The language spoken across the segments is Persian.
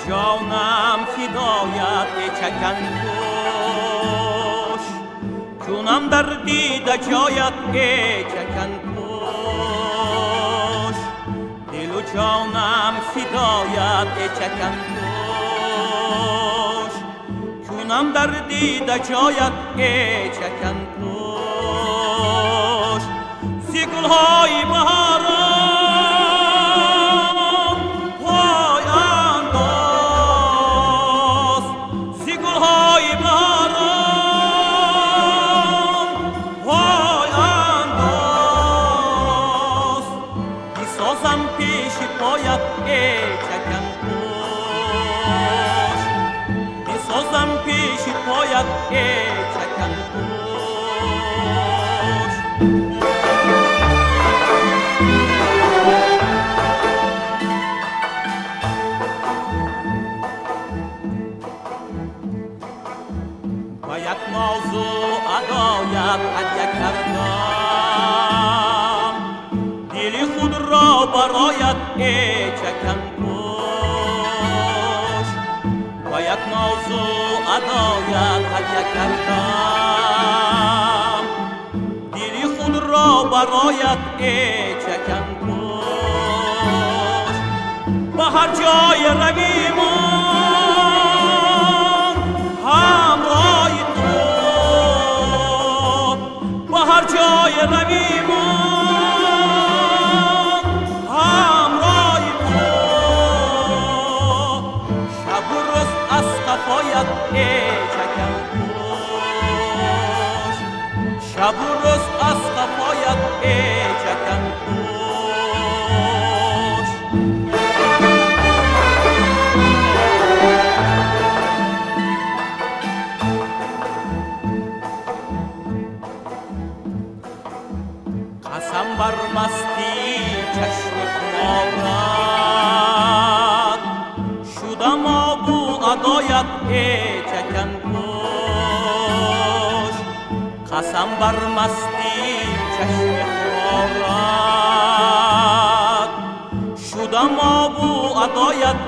جانم فدایت چکن کش، جونم در دیده جایت چکن کش، دل و جانم فدایت چکن کش، جونم در دیده جایت چکن کش. زی گلهای بهاران پای انداز، زی گلهای بهاران پای انداز، بسازم پیش پایت چکن کش، بسازم پیش پایت چکن کش. یک موضوع ادایت هدیه کردم، دل خود را برایت چکن کش. و یک موضوع ادایت هدیه کردم، دل خود را برایت چکن کش. به هر جای رویم هر جای رویم همراه تو، شب و روز از قفایت چکن کش، شب و روز از قفایت چکن کش. قسم بر مستی چشم خمارت، شدم آبو ادایت چکن کش. قسم بر مستی چشم خمارت، شدم آبو ادایت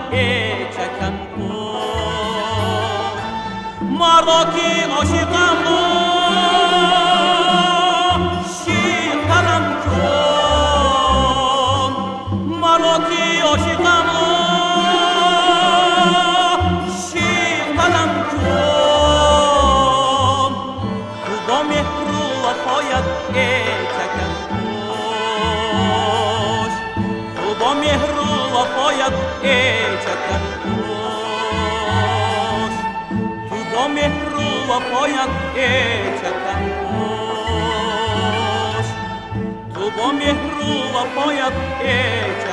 چکن کش. مرا که عاشقم عاشقم شیر قلم کن، تو با مهر و وفایت چکن کش، تو با مهر و وفایت چکن کش، تو با مهر و وفایت چکن کش، تو با مهر و وفایت چکن کش.